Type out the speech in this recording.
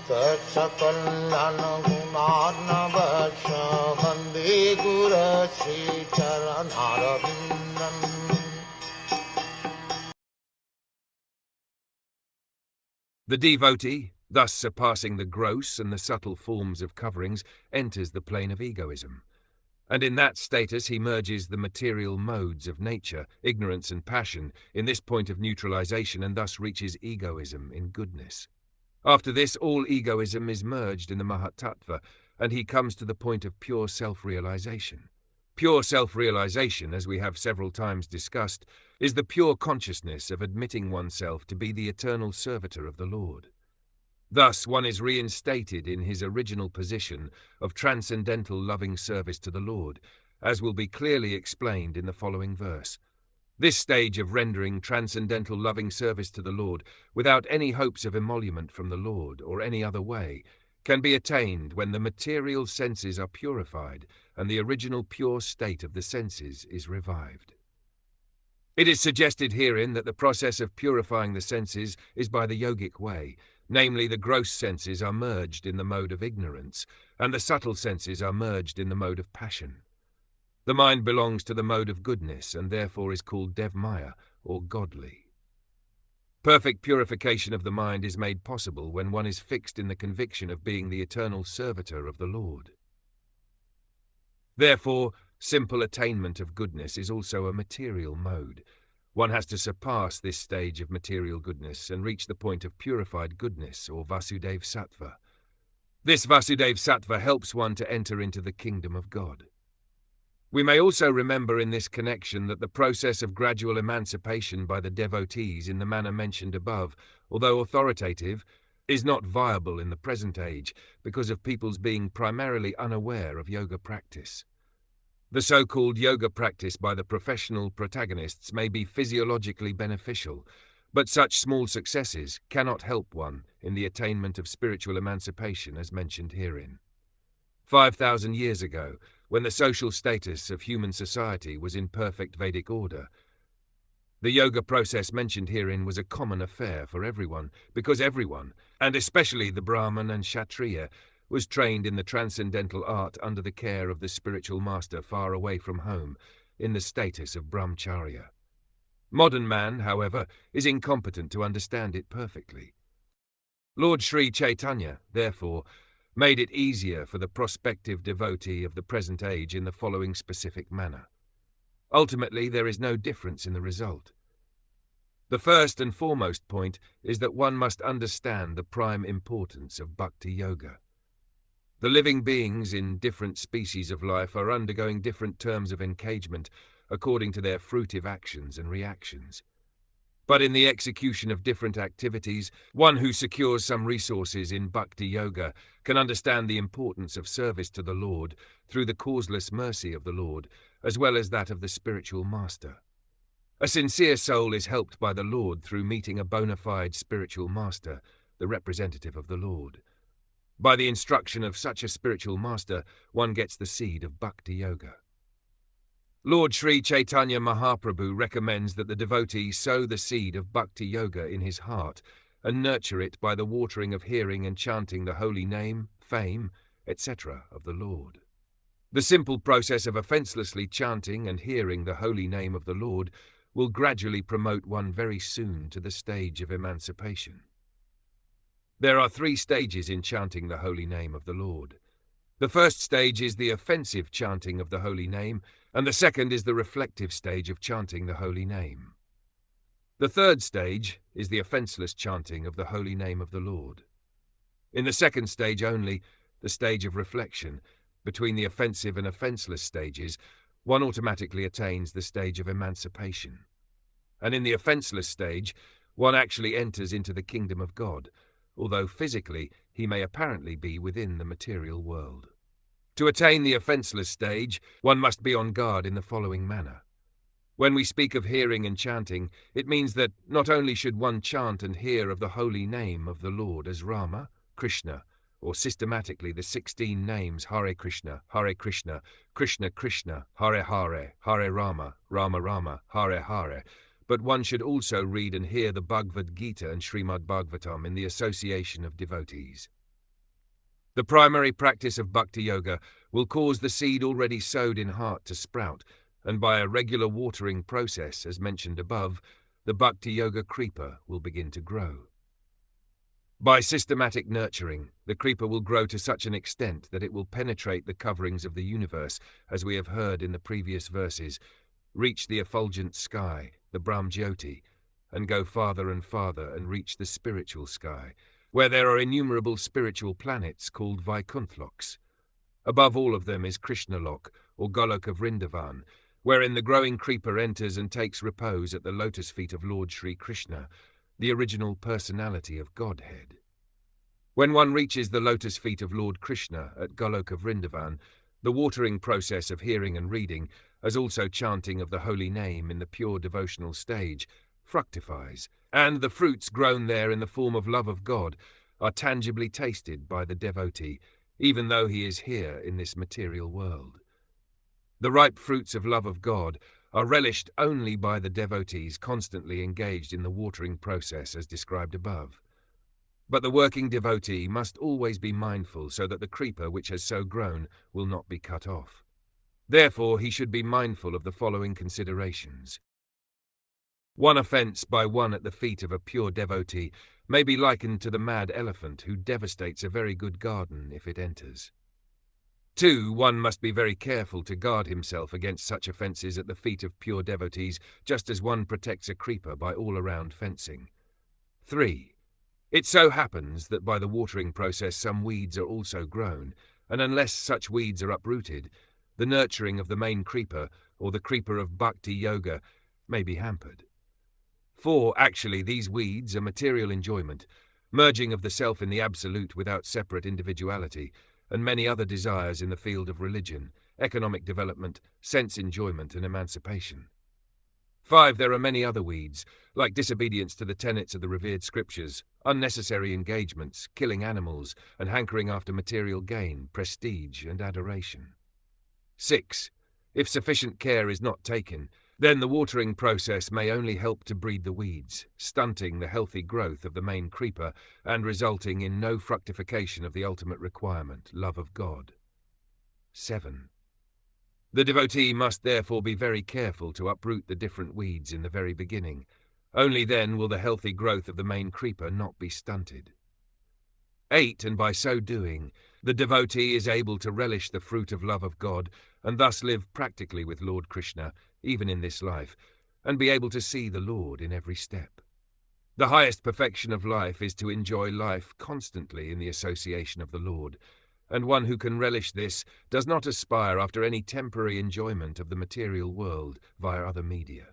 Sakalayan Gunarnavasya Vande Guru Sri Charanaravindan. The devotee, thus surpassing the gross and the subtle forms of coverings, enters the plane of egoism. And in that status he merges the material modes of nature, ignorance and passion, in this point of neutralization, and thus reaches egoism in goodness. After this, all egoism is merged in the Mahatattva, and he comes to the point of pure self-realization. Pure self-realization, as we have several times discussed, is the pure consciousness of admitting oneself to be the eternal servitor of the Lord. Thus one is reinstated in his original position of transcendental loving service to the Lord, as will be clearly explained in the following verse. This stage of rendering transcendental loving service to the Lord, without any hopes of emolument from the Lord or any other way, can be attained when the material senses are purified and the original pure state of the senses is revived. It is suggested herein that the process of purifying the senses is by the yogic way, namely the gross senses are merged in the mode of ignorance, and the subtle senses are merged in the mode of passion. The mind belongs to the mode of goodness, and therefore is called Devmaya, or godly. Perfect purification of the mind is made possible when one is fixed in the conviction of being the eternal servitor of the Lord. Therefore, simple attainment of goodness is also a material mode. One has to surpass this stage of material goodness and reach the point of purified goodness, or Vasudeva Sattva. This Vasudeva Sattva helps one to enter into the kingdom of God. We may also remember in this connection that the process of gradual emancipation by the devotees in the manner mentioned above, although authoritative, is not viable in the present age because of people's being primarily unaware of yoga practice. The so-called yoga practice by the professional protagonists may be physiologically beneficial, but such small successes cannot help one in the attainment of spiritual emancipation as mentioned herein. 5,000 years ago, when the social status of human society was in perfect Vedic order, the yoga process mentioned herein was a common affair for everyone, because everyone, and especially the Brahman and Kshatriya, was trained in the transcendental art under the care of the spiritual master far away from home, in the status of brahmacharya. Modern man, however, is incompetent to understand it perfectly. Lord Sri Chaitanya, therefore, made it easier for the prospective devotee of the present age in the following specific manner. Ultimately, there is no difference in the result. The first and foremost point is that one must understand the prime importance of bhakti yoga. The living beings in different species of life are undergoing different terms of engagement according to their fruitive actions and reactions. But in the execution of different activities, one who secures some resources in bhakti yoga can understand the importance of service to the Lord through the causeless mercy of the Lord, as well as that of the spiritual master. A sincere soul is helped by the Lord through meeting a bona fide spiritual master, the representative of the Lord. By the instruction of such a spiritual master, one gets the seed of bhakti yoga. Lord Sri Chaitanya Mahaprabhu recommends that the devotee sow the seed of bhakti yoga in his heart and nurture it by the watering of hearing and chanting the holy name, fame, etc. of the Lord. The simple process of offenselessly chanting and hearing the holy name of the Lord will gradually promote one very soon to the stage of emancipation. There are 3 stages in chanting the holy name of the Lord. The first stage is the offensive chanting of the holy name, and the second is the reflective stage of chanting the holy name. The third stage is the offenseless chanting of the holy name of the Lord. In the second stage only, the stage of reflection, between the offensive and offenseless stages, one automatically attains the stage of emancipation. And in the offenseless stage, one actually enters into the kingdom of God, although physically he may apparently be within the material world. To attain the offenseless stage, one must be on guard in the following manner. When we speak of hearing and chanting, it means that not only should one chant and hear of the holy name of the Lord as Rama, Krishna, or systematically the 16 names Hare Krishna, Krishna Krishna, Hare Hare, Hare Rama, Rama Rama, Hare Hare, but one should also read and hear the Bhagavad Gita and Srimad Bhagwatam in the association of devotees. The primary practice of bhakti yoga will cause the seed already sowed in heart to sprout, and by a regular watering process, as mentioned above, the bhakti yoga creeper will begin to grow. By systematic nurturing, the creeper will grow to such an extent that it will penetrate the coverings of the universe, as we have heard in the previous verses, reach the effulgent sky, the Brahmjyoti, and go farther and farther and reach the spiritual sky, where there are innumerable spiritual planets called Vaikunthlaks. Above all of them is Krishnalok, or Goloka Vrindavan, wherein the growing creeper enters and takes repose at the lotus feet of Lord Sri Krishna, the original personality of Godhead. When one reaches the lotus feet of Lord Krishna at Goloka Vrindavan, the watering process of hearing and reading, as also chanting of the holy name in the pure devotional stage, fructifies, and the fruits grown there in the form of love of God are tangibly tasted by the devotee, even though he is here in this material world. The ripe fruits of love of God are relished only by the devotees constantly engaged in the watering process as described above. But the working devotee must always be mindful so that the creeper which has so grown will not be cut off. Therefore he should be mindful of the following considerations. One offence by one at the feet of a pure devotee may be likened to the mad elephant who devastates a very good garden if it enters. 2. One must be very careful to guard himself against such offences at the feet of pure devotees, just as one protects a creeper by all-around fencing. 3. It so happens that by the watering process some weeds are also grown, and unless such weeds are uprooted, the nurturing of the main creeper, or the creeper of bhakti yoga, may be hampered. 4. Actually, these weeds are material enjoyment, merging of the self in the absolute without separate individuality, and many other desires in the field of religion, economic development, sense enjoyment, and emancipation. 5. There are many other weeds, like disobedience to the tenets of the revered scriptures, unnecessary engagements, killing animals, and hankering after material gain, prestige, and adoration. 6. If sufficient care is not taken, then the watering process may only help to breed the weeds, stunting the healthy growth of the main creeper and resulting in no fructification of the ultimate requirement, love of God. 7. The devotee must therefore be very careful to uproot the different weeds in the very beginning. Only then will the healthy growth of the main creeper not be stunted. 8. And by so doing, the devotee is able to relish the fruit of love of God and thus live practically with Lord Krishna, even in this life, and be able to see the Lord in every step. The highest perfection of life is to enjoy life constantly in the association of the Lord, and one who can relish this does not aspire after any temporary enjoyment of the material world via other media.